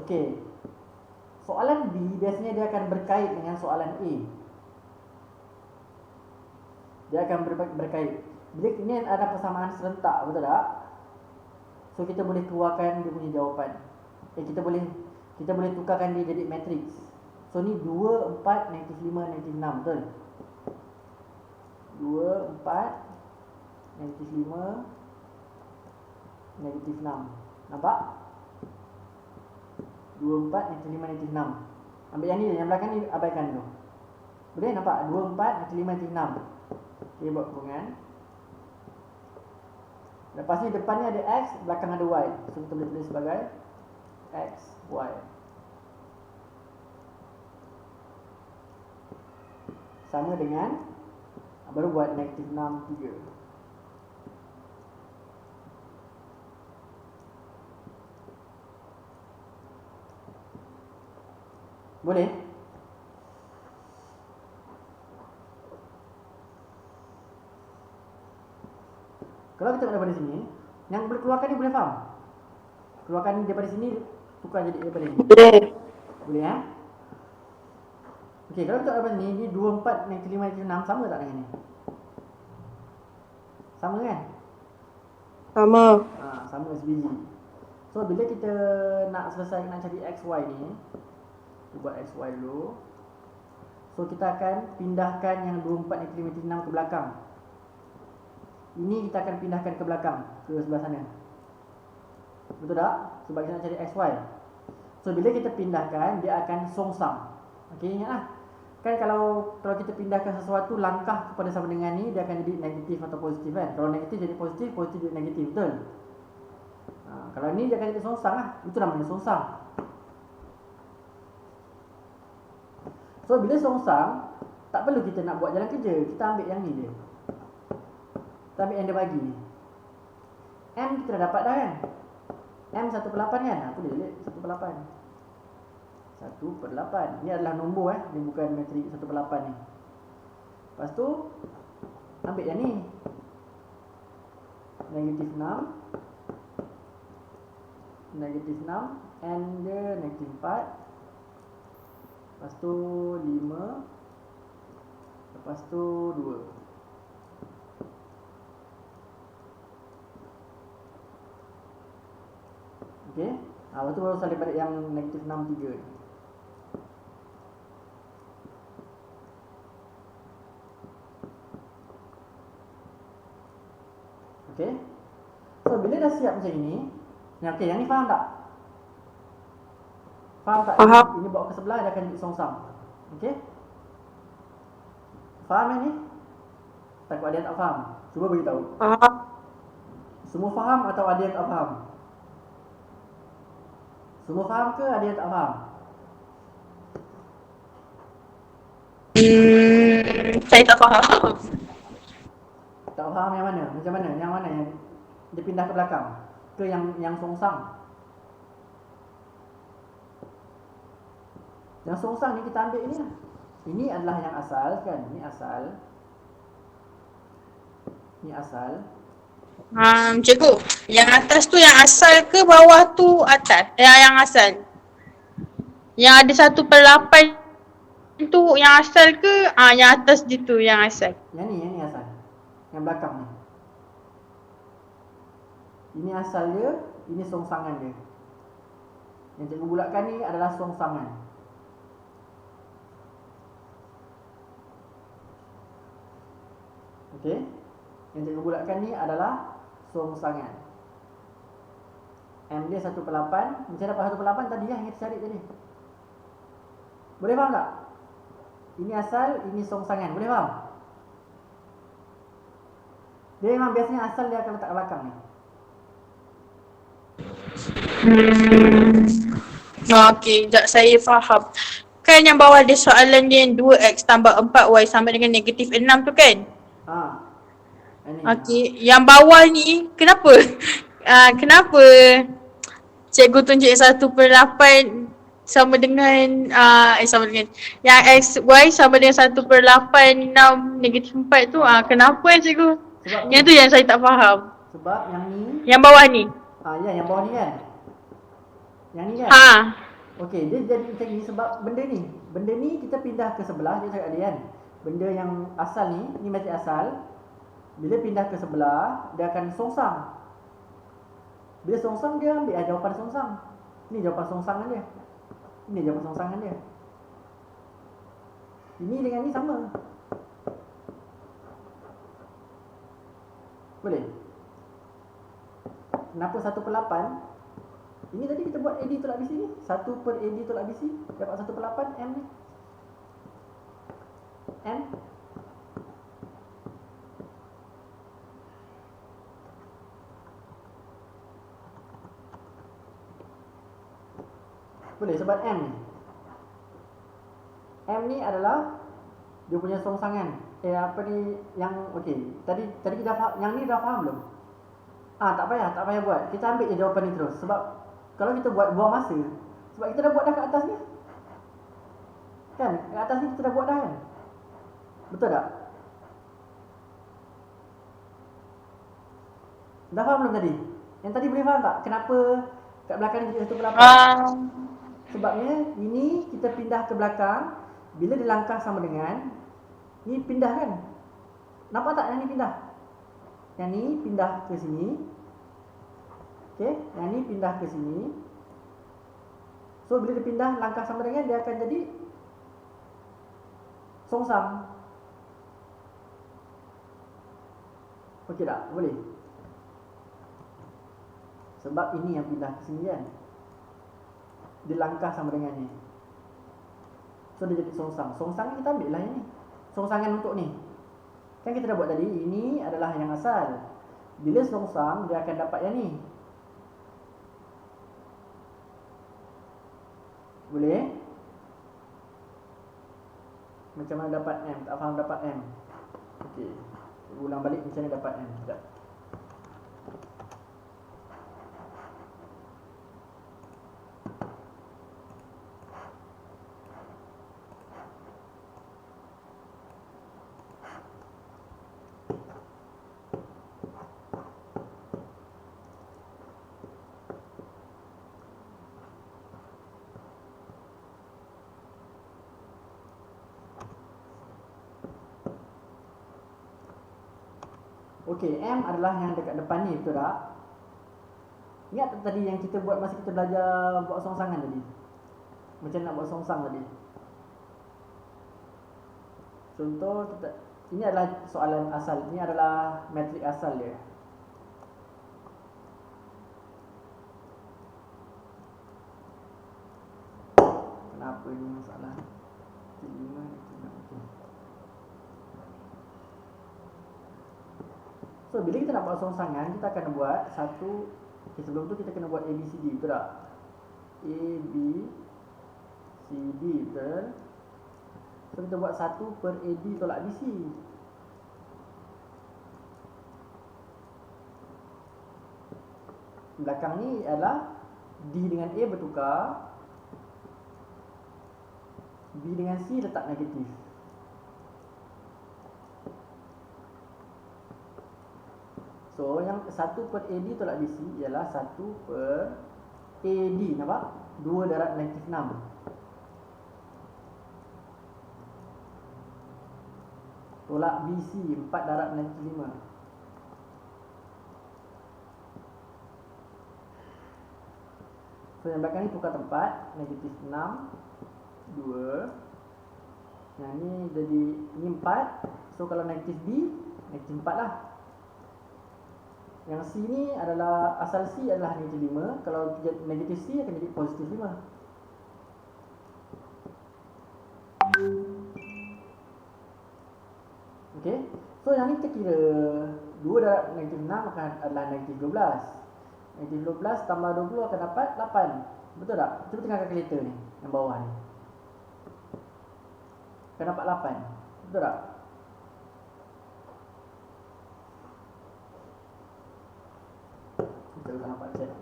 Okey. Soalan B biasanya dia akan berkait dengan soalan A. Dia akan berkait. Bila ini ada persamaan serentak, betul tak? So kita boleh keluarkan dia punya jawapan. Kita boleh tukarkan dia jadi matriks. So ni 2, 4, negatif 5, negatif 6, betul? 2, 4, negatif 5, negatif 6. Nampak? 2, 4, negatif 5, negatif 6. Ambil yang ni, yang belakang ni abaikan dulu. Boleh nampak? 2, 4, negatif 5, negatif 6. Okay, buat hubungan. Lepas ni depan ni ada X, belakang ada Y. So kita boleh tulis sebagai X, Y. Sama dengan, baru buat negatif 6, 3. Boleh? Kalau kita daripada sini, yang boleh keluarkan ni boleh faham? Keluarkan daripada sini, tukar jadi daripada sini. Boleh. Boleh ya? Okey, kalau kita daripada sini, ni 2, 4, negatif 5, negatif 6, sama tak dengan ni? Sama kan? Sama. Sama sebiji. So, bila kita nak selesai nak cari XY ni, kita buat XY dulu. So, kita akan pindahkan yang 2, 4, negatif 5, negatif 6 ke belakang. Ini kita akan pindahkan ke belakang, ke sebelah sana. Betul tak? Sebab kita nak cari XY. So, bila kita pindahkan, dia akan songsang. Okey, ingatlah. Kan kalau kita pindahkan sesuatu, langkah kepada sama dengan ni, dia akan jadi negatif atau positif kan. Kalau negatif jadi positif, positif jadi negatif, betul? Kalau ni dia akan jadi songsang lah. Itu namanya songsang. So bila songsang, tak perlu kita nak buat jalan kerja. Kita ambil yang ni je. Kita ambil yang dia bagi ni. M kita dah dapat dah kan. M 1 per 8 kan. Aku boleh lihat 1 per 8. 1 per 8. Ni adalah nombor Ni bukan matrik 1 per 8 ni. Lepas tu ambil yang ni. Negatif 6. Negatif 6. N dia negatif 4. Lepas tu 5. Lepas tu 2. Okey. Lepas tu baru salin balik yang negatif 6, 3 ni. Okey. So bila dah siap macam ini, yang okey, yang ni faham tak? Faham tak? Faham. Ini bawa ke sebelah dia akan jadi songsam. Okey? Faham yang ni? Takut ada yang tak faham. Cuba beritahu. Faham. Semua faham atau ada yang tak faham? Semua faham ke ada yang tak faham? Saya tak faham. Tak faham yang mana? Macam mana? Yang mana yang dia pindah ke belakang? Ke yang songsang? Yang songsang ni kita ambil ini lah. Ini adalah yang asal kan? Ini asal. Ini asal. Cikgu, yang atas tu yang asal ke bawah tu atas? Yang asal. Yang ada 1/8 tu yang asal ke? Yang atas tu yang asal. Yang ni asal. Yang belakang ni. Ini asal dia, ini songsangan dia. Yang cikgu bulatkan ni adalah songsangan. Okey. Yang cikgu bulatkan ni adalah songsangan. M dia 1/8. Macam dapat 1/8 tadi yang kita cari tadi. Boleh faham tak? Ini asal, ini songsangan. Boleh faham? Dia memang biasanya asal dia akan letak ke belakang ni. Okey, sekejap saya faham. Kan yang bawah dia soalan dia yang 2x tambah 4y sama dengan negatif 6 tu kan? Ini. Okey, yang bawah ni kenapa? Kenapa cikgu tunjuk 1/8 sama dengan sama dengan yang xy sama dengan 1/8 6 negatif 4 tu kenapa cikgu? Sebab Yang ni. tu yang saya tak faham. Sebab yang ni. Yang bawah ni. Ya, yang bawah ni kan. Yang ni kan. Okey, dia jadi macam ni sebab benda ni. Benda ni kita pindah ke sebelah, dia cakap dia kan. Benda yang asal ni masih asal. Bila pindah ke sebelah, dia akan songsang. Bila songsang dia ambil jawapan songsang. Ni jawapan songsangan dia. Ini jawapan songsangan dia. Ini dengan ni sama. Boleh? Kenapa 1/8? Ini tadi kita buat AD tolak BC ni. 1/AD tolak BC dapat 1/8 M ni. M. Boleh sebab M ni. M ni adalah dia punya songsangan. Apa ni yang okey. Tadi kita faham, yang ni dah faham belum? Tak payah buat. Kita ambil je jawapan ni terus sebab kalau kita buang masa. Sebab kita dah buat dah kat atas ni. Kan? Kat atas ni kita dah buat dah kan? Betul tak? Dah faham belum tadi? Yang tadi boleh faham tak? Kenapa kat belakang ni jadi 1/8? Sebabnya ini kita pindah ke belakang. Bila dia langkah sama dengan ni pindah kan? Nampak tak yang ni pindah? Yang ni pindah ke sini. Okey, yang ni pindah ke sini. So bila dia pindah langkah sama dengan dia akan jadi songsang. Okey tak? Boleh. Sebab ini yang pindah ke sini kan. Dia langkah sama dengan ni. So dia jadi songsang. Songsang kita ambil lah yang ni. Songsangan untuk ni. Kan kita dah buat tadi, ini adalah yang asal. Bila songsang, dia akan dapat yang ni. Boleh? Macam mana dapat M? Tak faham dapat M. Okey. Ulang balik macam mana dapat M. Sekejap. Okey, M adalah yang dekat depan ni, betul tak? Ingat tak tadi yang kita buat masa kita belajar buat songsangan tadi? Macam nak buat songsang tadi. Contoh kita, ini adalah soalan asal, ini adalah metrik asal dia. Kenapa ini masalah? 5, okay. So bila kita nak buat songsangan, kita akan buat satu. Okay, sebelum tu kita kena buat ABCD, betul tak? ABCD, betul? So kita buat 1 per AD tolak BC. Belakang ni adalah D dengan A bertukar, B dengan C letak negatif. So yang 1 per AD tolak BC ialah 1 per AD, nampak? 2 darab negatif 6. Tolak BC 4 darab negatif 5. So yang belakang ni tukar tempat, negatif 6, 2. Yang ni jadi, ni 4. So kalau negatif B, negatif 4 lah. Yang C ni adalah, asal C adalah negatif 5. Kalau negatif C akan jadi positif 5. Okay. So yang ni kita kira 2 darab negatif 6 akan adalah negatif 12. Negatif 12 tambah 20 akan dapat 8. Betul tak? Cuba tengok kalkulator ni, yang bawah ni. Akan dapat 8. Betul tak? Kita tak nampak chat.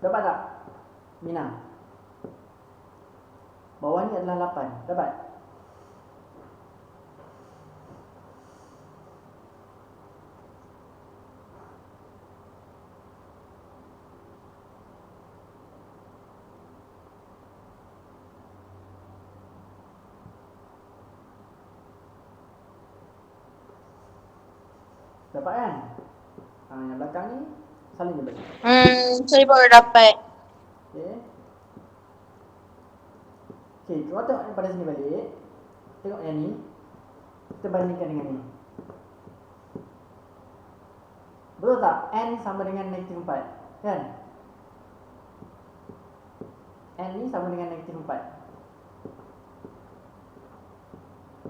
Dapat tak? Mina. Bawah ni adalah 8. Dapat? Dapat kan? Yang belakang ni saling je balik. Saya baru dapat. Okay. Okay, kalau tengok pada sini balik, tengok yang ni, kita bandingkan dengan ni. Betul tak? N sama dengan negatif 4, kan? N ni sama dengan negatif 4.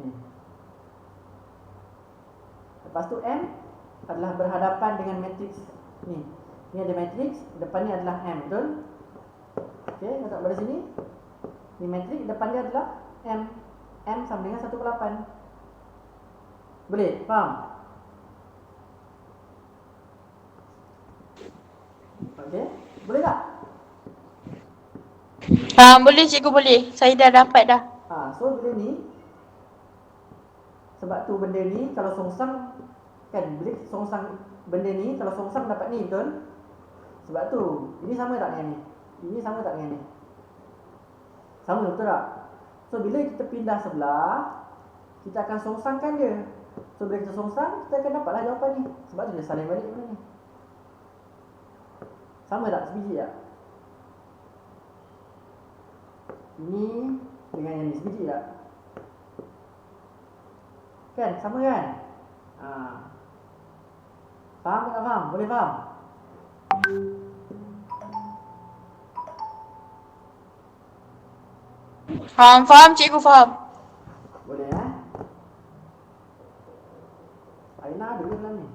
Ni. Lepas tu M adalah berhadapan dengan matriks ni. Ni ada matriks, depan ni adalah M, betul? Okey, kita tengok pada sini. Ni matriks, depan dia adalah M. M sama dengan 1/8. Boleh? Faham? Okey, boleh tak? Boleh cikgu, boleh. Saya dah dapat dah. So bila ni, sebab tu benda ni kalau songsang, kan, bila songsang benda ni, kalau songsang dapat ni, betul? Sebab tu, ini sama tak dengan ni? Ini sama tak dengan ni? Sama, betul tak? So bila kita pindah sebelah, kita akan songsangkan dia. So bila kita songsang, kita akan dapatlah jawapan ni. Sebab tu dia saling balik benda ni. Sama tak? Sebiji tak? Ini dengan yang ni sebiji tak? Kan? Sama kan? Faham tak faham? Boleh faham? Faham cikgu, faham. Boleh Aina ada ke dalam ni?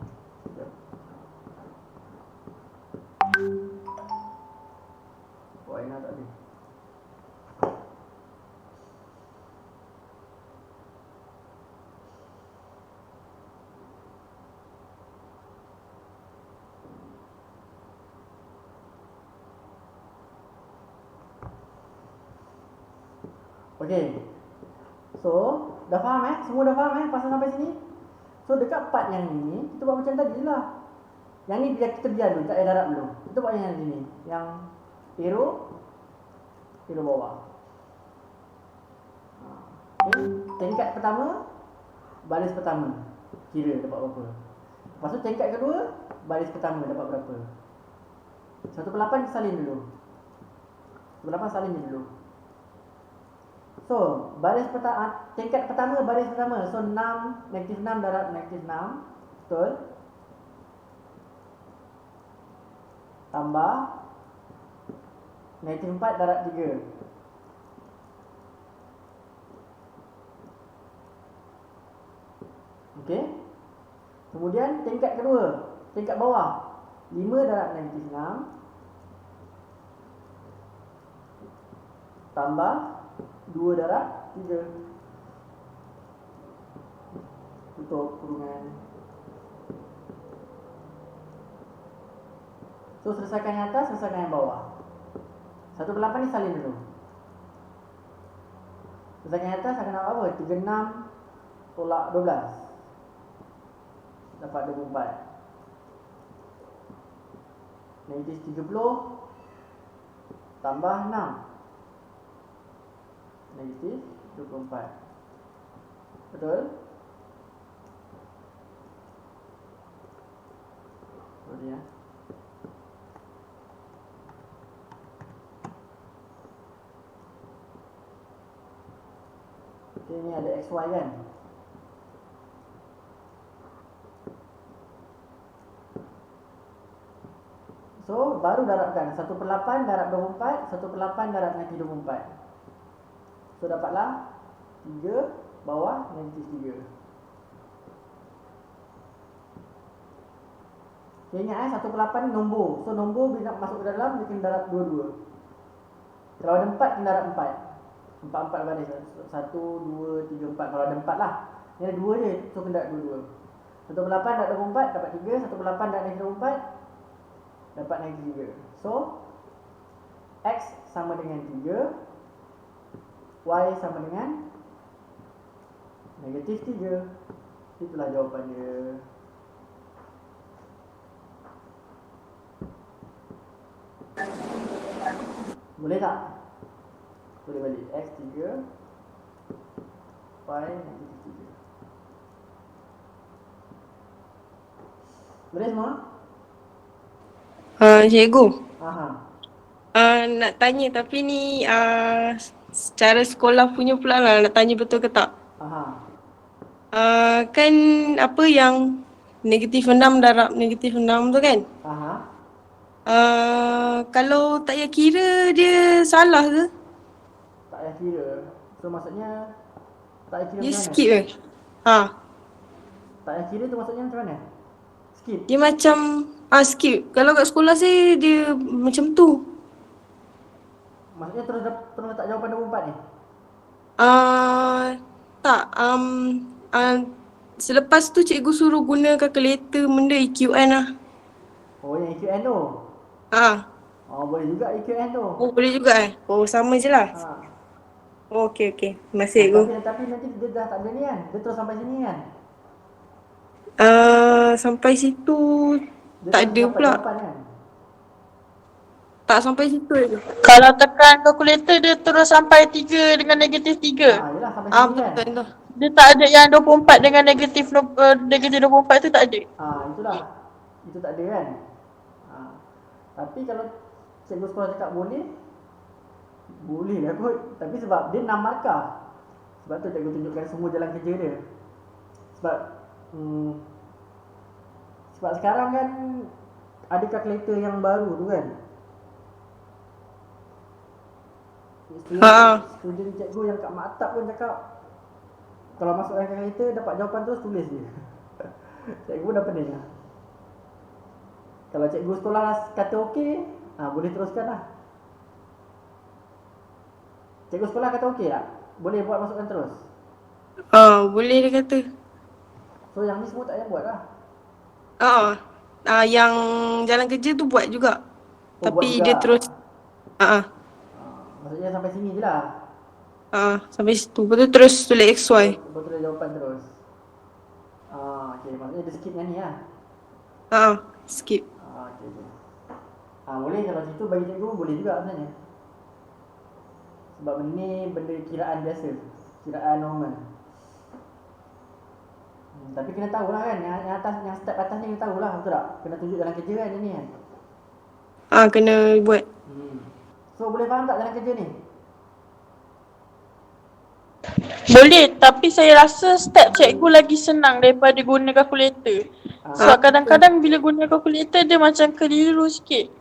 Oh, Aina tak ada. Okey. So, dah faham Semua dah faham pasal sampai sini? So, dekat part yang ni, kita buat macam tadi lah. Yang ni biar kita biar dulu, tak payah darab dulu. Kita buat yang sini. Yang arrow bawah. Okay. Tingkat pertama, baris pertama kira dapat berapa. Lepas tu tingkat kedua, baris pertama dapat berapa. 1/8 salin dulu. 1/8 salin je dulu. So, tingkat pertama baris pertama. So, -6 darab -6. Betul? Tambah -4 darab 3. Okey. Kemudian tingkat kedua, tingkat bawah, 5 darab -6 tambah 2 darab 3. Tutup kurungan. So, selesaikan yang atas, selesaikan yang bawah. 1/8 ni salin dulu. Selesaikan yang atas akan dapat apa? 36 tolak 12. Dapat 24. -30 tambah 6. -24. Betul? Betul ya. Okay, ni ada XY kan? So, baru darabkan 1/8 darab 24, 1/8 darab -24. So, dapatlah 3 bawah -3. Okay, ingat 1/8 ni nombor. So, nombor bila nak masuk ke dalam, dia kena darab 2-2. Kalau ada 4, kena darab 4. 4 baris. 1, 2, 3, 4. Kalau ada 4 lah. Ni ada 2 je, so kena darab 2-2. 1/8 darab 24 dapat 3. 1/8 darab -24 dapat -3. So, X sama dengan 3, Y sama dengan -3. Itulah jawapan dia. Boleh tak? Boleh balik. X 3, Y -3. Boleh semua? Cikgu, Aha. nak tanya tapi ni secara sekolah punya pula lah, nak tanya betul ke tak? Aha. Kan apa yang -6 darab -6 tu kan? Aha. Kalau tak payah kira dia salah ke? Tak payah kira. So maksudnya tak payah kira Dia macam mana? skip ke? Tak payah kira tu maksudnya macam mana? Skip. Dia macam skip. Kalau kat sekolah saya dia macam tu. Maksudnya terus letak jawapan 24 ni? Tak. Selepas tu cikgu suruh guna kalkulator benda EQN lah. Oh, yang EQN tu? Oh, boleh juga EQN tu. Oh, boleh juga Oh, sama je lah. Ha. Oh, okey. Terima kasih, cikgu. Tapi nanti dia dah tak ada ni kan? Dia terus sampai sini kan? Sampai situ Dia tak terus ada dapat pula. jawapan kan? Tak sampai situ je. Kalau tekan kalkulator dia terus sampai 3 dengan -3. Yelah sampai sini kan? Betul. Dia tak ada yang 24 dengan negatif 24 tu tak ada. Itulah. Itu tak ada kan? Tapi kalau cikgu sekolah cakap boleh lah kot. Tapi sebab dia 6 markah. Sebab tu cikgu tunjukkan semua jalan kerja dia. Sebab sekarang kan ada kalkulator yang baru tu kan. Student cikgu yang kat maktab pun cakap kalau masuk dalam kalkulator dapat jawapan terus tulis je. Cikgu dah pening lah. Kalau cikgu sekolah kata okey, boleh teruskan lah. Cikgu sekolah kata okey tak? Boleh buat masukkan terus? Boleh dia kata. So yang ni semua tak payah buat lah. Yang jalan kerja tu buat juga. Tapi Tapi buat juga. dia terus Maksudnya sampai sini je lah. sampai situ. Lepas tu terus tulis XY. Lepas tu dia jawapan terus. Okay, maksudnya dia skip yang ni lah. Skip. Okay. Boleh kalau situ bagi cikgu boleh juga sebenarnya. Sebab benda ni benda kiraan biasa. Kiraan normal. Tapi kena tahu lah kan, yang atas, yang step atas ni kena tahu lah, betul tak? Kena tunjuk jalan kerja kan ini kan. Kena buat. So boleh faham tak jalan kerja ni? Boleh, tapi saya rasa step cikgu lagi senang daripada guna kalkulator. Sebab kadang-kadang bila guna kalkulator dia macam keliru sikit.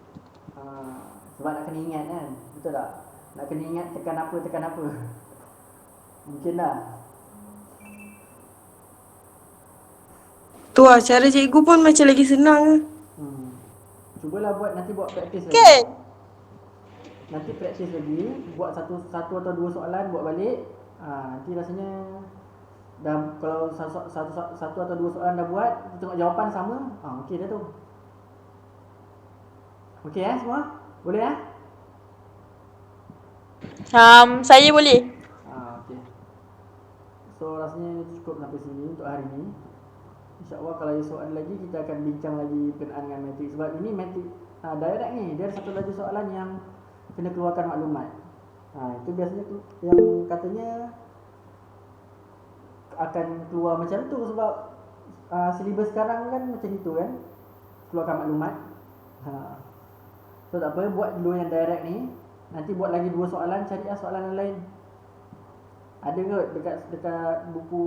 Sebab nak kena ingat kan, betul tak? Nak kena ingat tekan apa. Mungkin tak? Tu lah, cara cikgu pun macam lagi senang. Cubalah buat, nanti buat praktis lagi. Kan? Nanti praktis lagi, buat satu atau dua soalan, buat balik. Nanti rasanya dah, kalau satu atau dua soalan dah buat, tengok jawapan sama, okey dah tu. Okey semua? Boleh Saya boleh. Okey. So rasanya cukup sampai sini untuk hari ni. InsyaAllah kalau ada soalan lagi, kita akan bincang lagi berkenaan dengan matrik. Sebab ini matrik direct ni, dia ada satu lagi soalan yang kena keluarkan maklumat. Itu biasanya yang katanya akan keluar macam tu sebab silibus sekarang kan macam itu kan, keluarkan maklumat. So tak apa, buat dulu yang direct ni. Nanti buat lagi 2 soalan, carilah soalan yang lain. Ada ke dekat buku,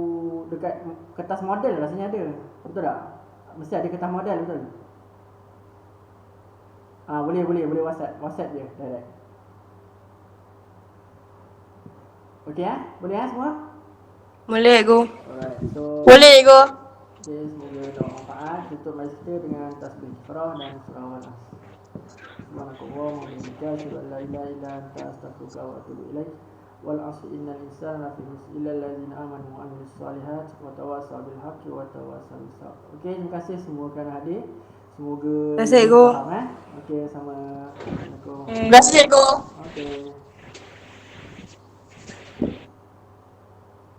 dekat kertas model rasanya ada. Betul tak? Mesti ada kertas model, betul? Boleh WhatsApp je direct. Okey boleh semua? Boleh go. Alright, so Boleh go. okay, semoga bermanfaat. Tutup majlis kita dengan tasbih Iqrah dan surah Al-Nas. Subhanakallah wa bihamdika asyhadu an la ilaha illa anta astaghfiruka wa atubu ilaik. Wal 'asri innal insana lafi khusr illa allazina amanu wa 'amilus solihat wa tawassaw bil haqqi wa tawassaw bis sabr. Okey, terima kasih semua kerana hadir. Semoga Terima kasih, Go. Okey, sama. Assalamualaikum. Terima kasih cikgu. Okey.